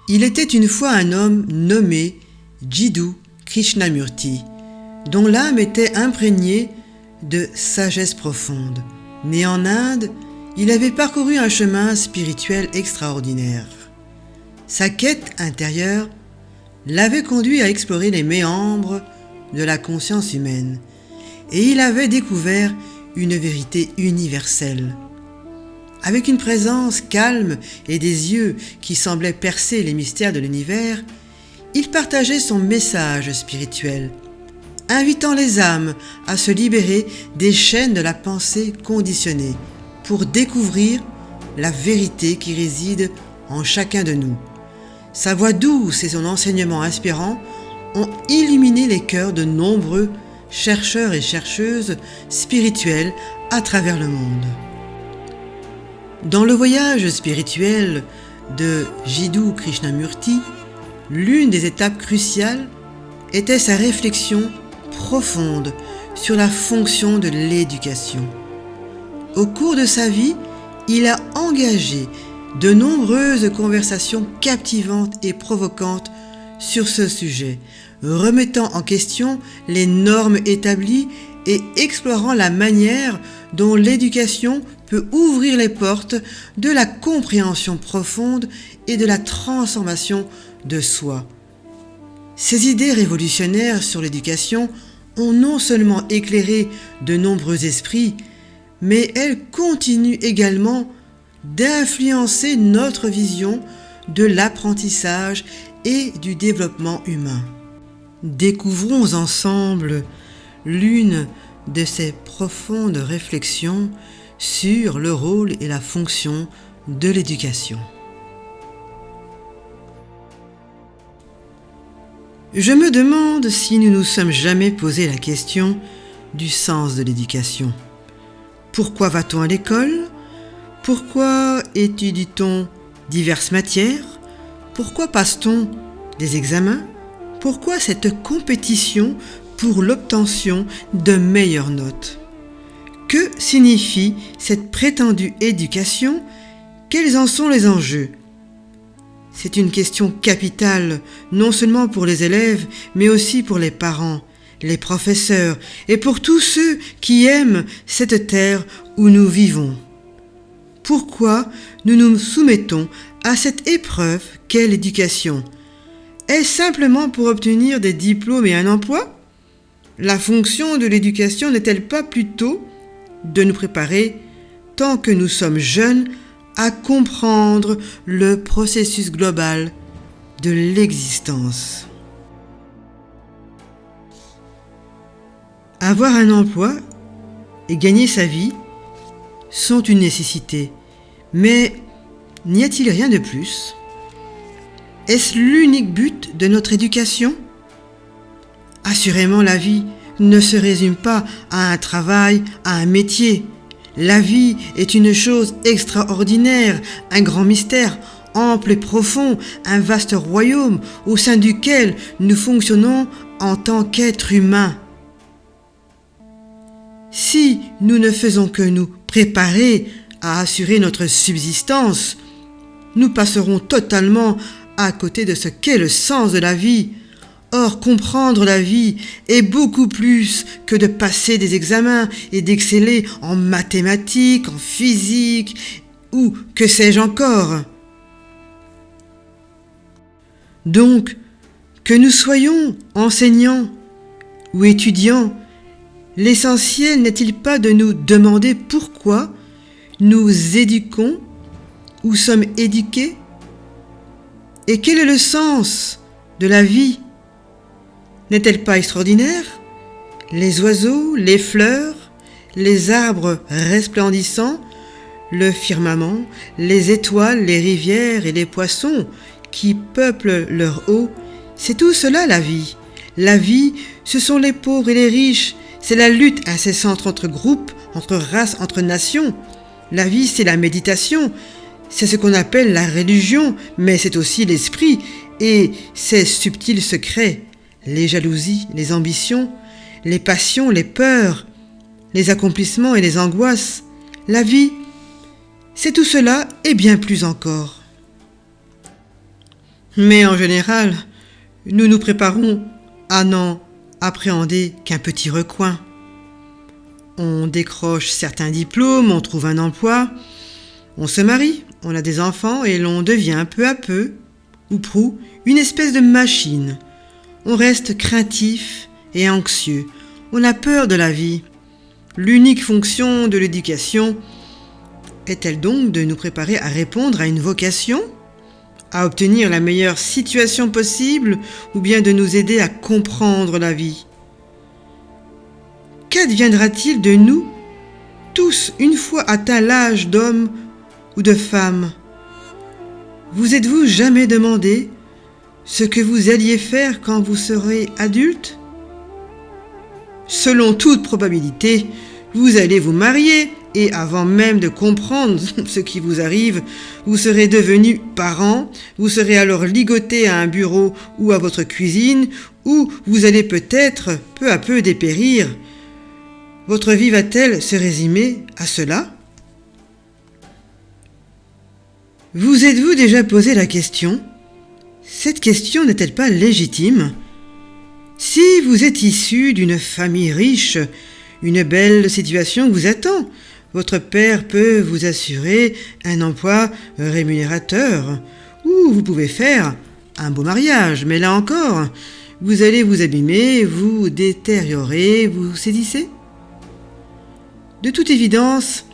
Il était une fois un homme nommé Jiddu Krishnamurti, dont l'âme était imprégnée de sagesse profonde. Né en Inde, il avait parcouru un chemin spirituel extraordinaire. Sa quête intérieure l'avait conduit à explorer les méandres de la conscience humaine, et il avait découvert une vérité universelle. Avec une présence calme et des yeux qui semblaient percer les mystères de l'univers, il partageait son message spirituel, invitant les âmes à se libérer des chaînes de la pensée conditionnée pour découvrir la vérité qui réside en chacun de nous. Sa voix douce et son enseignement inspirant ont illuminé les cœurs de nombreux chercheurs et chercheuses spirituels à travers le monde. Dans le voyage spirituel de Jiddu Krishnamurti, l'une des étapes cruciales était sa réflexion profonde sur la fonction de l'éducation. Au cours de sa vie, il a engagé de nombreuses conversations captivantes et provocantes sur ce sujet, remettant en question les normes établies et explorant la manière dont l'éducation peut ouvrir les portes de la compréhension profonde et de la transformation de soi. Ces idées révolutionnaires sur l'éducation ont non seulement éclairé de nombreux esprits, mais elles continuent également d'influencer notre vision de l'apprentissage et du développement humain. Découvrons ensemble l'une de ces profondes réflexions sur le rôle et la fonction de l'éducation. Je me demande si nous nous sommes jamais posé la question du sens de l'éducation. Pourquoi va-t-on à l'école ? Pourquoi étudie-t-on diverses matières ? Pourquoi passe-t-on des examens ? Pourquoi cette compétition pour l'obtention de meilleures notes ? Que signifie cette prétendue éducation ? Quels en sont les enjeux ? C'est une question capitale, non seulement pour les élèves, mais aussi pour les parents, les professeurs et pour tous ceux qui aiment cette terre où nous vivons. Pourquoi nous nous soumettons à cette épreuve qu'est l'éducation ? Est-ce simplement pour obtenir des diplômes et un emploi ? La fonction de l'éducation n'est-elle pas plutôt de nous préparer, tant que nous sommes jeunes, à comprendre le processus global de l'existence? Avoir un emploi et gagner sa vie sont une nécessité, mais n'y a-t-il rien de plus ? Est-ce l'unique but de notre éducation ? Assurément, la vie ne se résume pas à un travail, à un métier. La vie est une chose extraordinaire, un grand mystère, ample et profond, un vaste royaume au sein duquel nous fonctionnons en tant qu'êtres humains. Si nous ne faisons que nous préparer à assurer notre subsistance, nous passerons totalement à côté de ce qu'est le sens de la vie. Or, comprendre la vie est beaucoup plus que de passer des examens et d'exceller en mathématiques, en physique ou que sais-je encore. Donc, que nous soyons enseignants ou étudiants, l'essentiel n'est-il pas de nous demander pourquoi nous éduquons ou sommes éduqués ? Et quel est le sens de la vie ? N'est-elle pas extraordinaire ? Les oiseaux, les fleurs, les arbres resplendissants, le firmament, les étoiles, les rivières et les poissons qui peuplent leur eau, c'est tout cela la vie. La vie, ce sont les pauvres et les riches, c'est la lutte incessante entre groupes, entre races, entre nations. La vie, c'est la méditation, c'est ce qu'on appelle la religion, mais c'est aussi l'esprit et ses subtils secrets. Les jalousies, les ambitions, les passions, les peurs, les accomplissements et les angoisses. La vie, c'est tout cela et bien plus encore. Mais en général, nous nous préparons à n'en appréhender qu'un petit recoin. On décroche certains diplômes, on trouve un emploi, on se marie, on a des enfants et l'on devient peu à peu, ou prou, une espèce de machine. On reste craintif et anxieux, on a peur de la vie. L'unique fonction de l'éducation est-elle donc de nous préparer à répondre à une vocation ? À obtenir la meilleure situation possible ou bien de nous aider à comprendre la vie ? Qu'adviendra-t-il de nous, tous, une fois atteint l'âge d'homme ou de femme ? Vous êtes-vous jamais demandé ce que vous alliez faire quand vous serez adulte ? Selon toute probabilité, vous allez vous marier et avant même de comprendre ce qui vous arrive, vous serez devenu parent, vous serez alors ligoté à un bureau ou à votre cuisine, où vous allez peut-être peu à peu dépérir. Votre vie va-t-elle se résumer à cela ? Vous êtes-vous déjà posé la question ? Cette question n'est-elle pas légitime ? Si vous êtes issu d'une famille riche, une belle situation vous attend. Votre père peut vous assurer un emploi rémunérateur, ou vous pouvez faire un beau mariage, mais là encore, vous allez vous abîmer, vous détériorer, vous saisissez ? De toute évidence,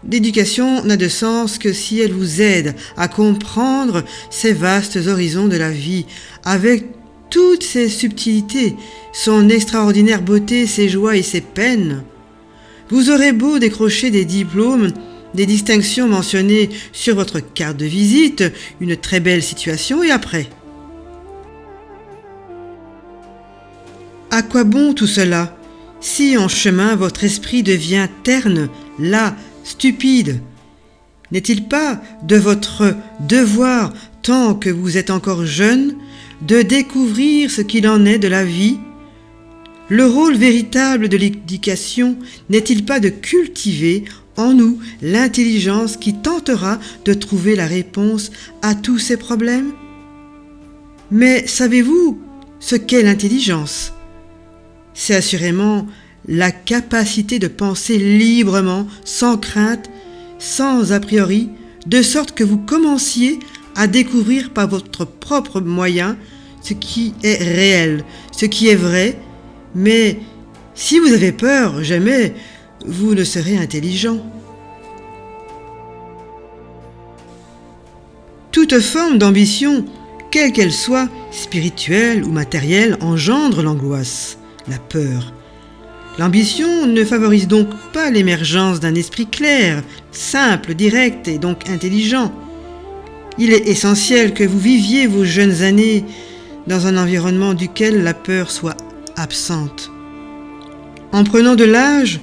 l'éducation n'a de sens que si elle vous aide à comprendre ces vastes horizons de la vie, avec toutes ses subtilités, son extraordinaire beauté, ses joies et ses peines. Vous aurez beau décrocher des diplômes, des distinctions mentionnées sur votre carte de visite, une très belle situation, et après ? À quoi bon tout cela, si en chemin votre esprit devient terne, las, stupide ? N'est-il pas de votre devoir, tant que vous êtes encore jeune, de découvrir ce qu'il en est de la vie ? Le rôle véritable de l'éducation n'est-il pas de cultiver en nous l'intelligence qui tentera de trouver la réponse à tous ces problèmes ? Mais savez-vous ce qu'est l'intelligence ? C'est assurément la capacité de penser librement, sans crainte, sans a priori, de sorte que vous commenciez à découvrir par votre propre moyen ce qui est réel, ce qui est vrai. Mais si vous avez peur, jamais vous ne serez intelligent. Toute forme d'ambition, quelle qu'elle soit, spirituelle ou matérielle, engendre l'angoisse, la peur. L'ambition ne favorise donc pas l'émergence d'un esprit clair, simple, direct et donc intelligent. Il est essentiel que vous viviez vos jeunes années dans un environnement duquel la peur soit absente. En prenant de l'âge,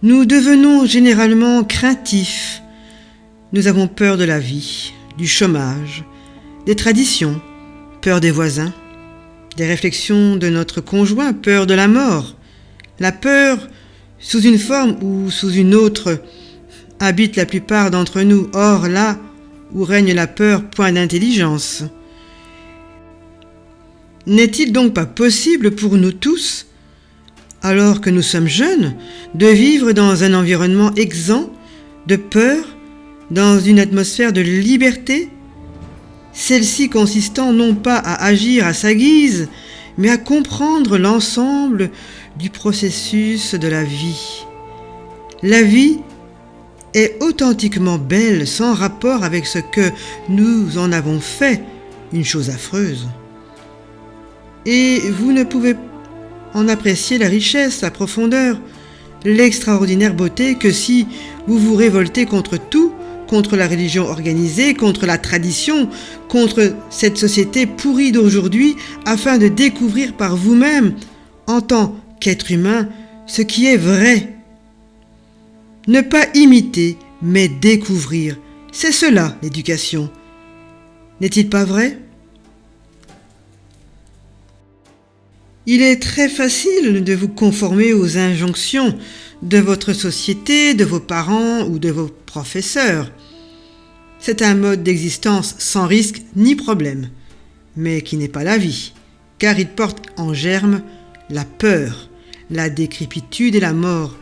nous devenons généralement craintifs. Nous avons peur de la vie, du chômage, des traditions, peur des voisins, des réflexions de notre conjoint, peur de la mort. La peur, sous une forme ou sous une autre, habite la plupart d'entre nous. Or, là où règne la peur, point d'intelligence. N'est-il donc pas possible pour nous tous, alors que nous sommes jeunes, de vivre dans un environnement exempt de peur, dans une atmosphère de liberté, celle-ci consistant non pas à agir à sa guise, mais à comprendre l'ensemble du processus de la vie. La vie est authentiquement belle, sans rapport avec ce que nous en avons fait, une chose affreuse. Et vous ne pouvez en apprécier la richesse, la profondeur, l'extraordinaire beauté que si vous vous révoltez contre tout, contre la religion organisée, contre la tradition, contre cette société pourrie d'aujourd'hui, afin de découvrir par vous-même, en tant qu'être humain, ce qui est vrai. Ne pas imiter, mais découvrir, c'est cela l'éducation. N'est-il pas vrai ? Il est très facile de vous conformer aux injonctions de votre société, de vos parents ou de vos professeurs. C'est un mode d'existence sans risque ni problème. mais qui n'est pas la vie, car il porte en germe la peur, la décrépitude et la mort.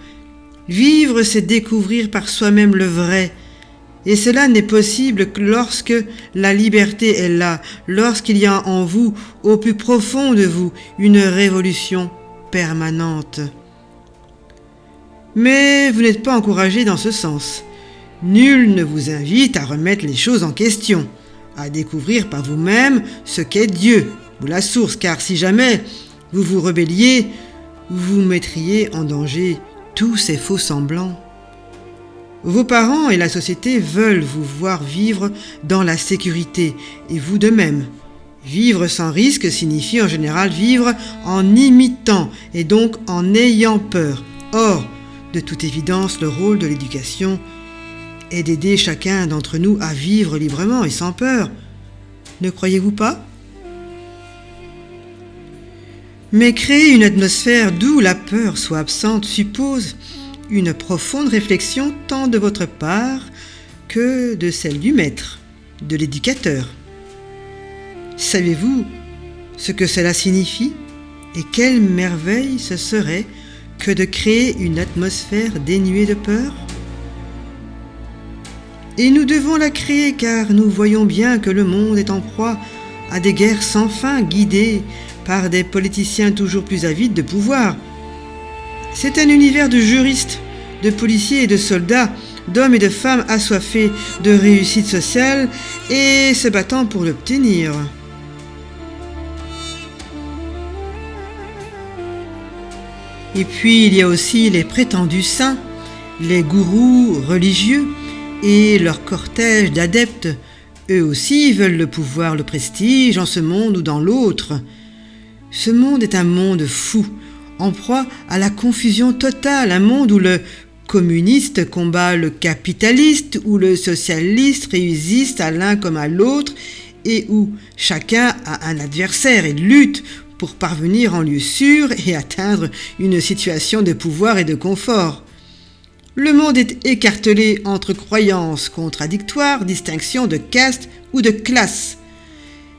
Vivre, c'est découvrir par soi-même le vrai, et cela n'est possible que lorsque la liberté est là, lorsqu'il y a en vous, au plus profond de vous, une révolution permanente. Mais vous n'êtes pas encouragé dans ce sens. Nul ne vous invite à remettre les choses en question, à découvrir par vous-même ce qu'est Dieu, ou la source, car si jamais vous vous rebelliez, vous mettriez en danger tous ces faux semblants. Vos parents et la société veulent vous voir vivre dans la sécurité, et vous de même. Vivre sans risque signifie en général vivre en imitant, et donc en ayant peur. Or, de toute évidence, le rôle de l'éducation est d'aider chacun d'entre nous à vivre librement et sans peur. Ne croyez-vous pas ? Mais créer une atmosphère d'où la peur soit absente suppose une profonde réflexion tant de votre part que de celle du maître, de l'éducateur. Savez-vous ce que cela signifie et quelle merveille ce serait que de créer une atmosphère dénuée de peur ? Et nous devons la créer car nous voyons bien que le monde est en proie à des guerres sans fin guidées par des politiciens toujours plus avides de pouvoir. C'est un univers de juristes, de policiers et de soldats, d'hommes et de femmes assoiffés de réussite sociale et se battant pour l'obtenir. Et puis il y a aussi les prétendus saints, les gourous religieux et leur cortège d'adeptes. Eux aussi veulent le pouvoir, le prestige en ce monde ou dans l'autre. Ce monde est un monde fou, en proie à la confusion totale, un monde où le communiste combat le capitaliste, où le socialiste résiste à l'un comme à l'autre, et où chacun a un adversaire et lutte pour parvenir en lieu sûr et atteindre une situation de pouvoir et de confort. Le monde est écartelé entre croyances contradictoires, distinctions de caste ou de classe,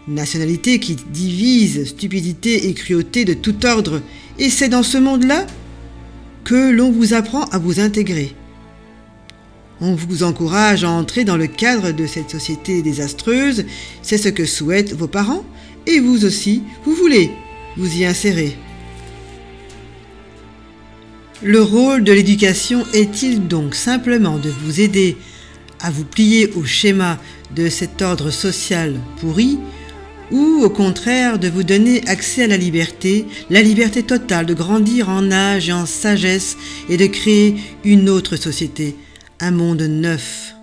nationalité qui divise, stupidité et cruauté de tout ordre, et c'est dans ce monde-là que l'on vous apprend à vous intégrer. On vous encourage à entrer dans le cadre de cette société désastreuse, c'est ce que souhaitent vos parents, et vous aussi, vous voulez vous y insérer. Le rôle de l'éducation est-il donc simplement de vous aider à vous plier au schéma de cet ordre social pourri, ou au contraire de vous donner accès à la liberté totale de grandir en âge et en sagesse et de créer une autre société, un monde neuf.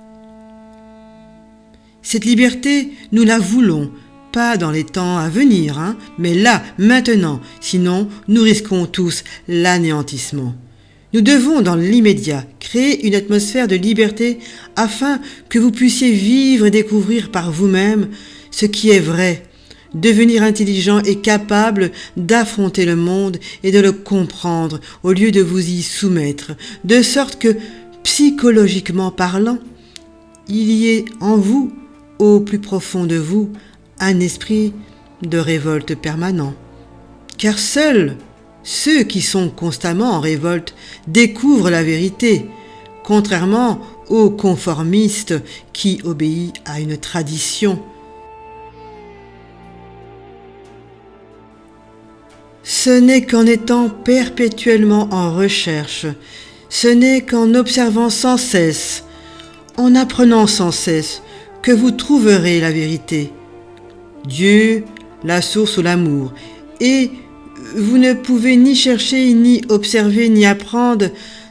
Cette liberté, nous la voulons, pas dans les temps à venir, mais là, maintenant, sinon nous risquons tous l'anéantissement. Nous devons, dans l'immédiat, créer une atmosphère de liberté afin que vous puissiez vivre et découvrir par vous-même ce qui est vrai, devenir intelligent et capable d'affronter le monde et de le comprendre au lieu de vous y soumettre, de sorte que, psychologiquement parlant, il y ait en vous, au plus profond de vous, un esprit de révolte permanent. Car seuls ceux qui sont constamment en révolte découvrent la vérité, contrairement aux conformistes qui obéissent à une tradition. Ce n'est qu'en étant perpétuellement en recherche, ce n'est qu'en observant sans cesse, en apprenant sans cesse, que vous trouverez la vérité. Dieu, la source ou l'amour, et vous ne pouvez ni chercher, ni observer, ni apprendre,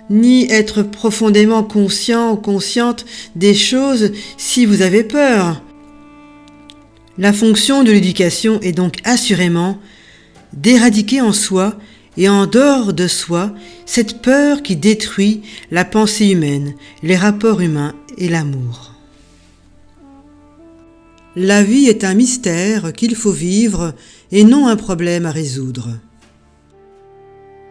ni être profondément conscient ou consciente des choses si vous avez peur. La fonction de l'éducation est donc assurément d'éradiquer en soi et en dehors de soi cette peur qui détruit la pensée humaine, les rapports humains et l'amour. La vie est un mystère qu'il faut vivre et non un problème à résoudre.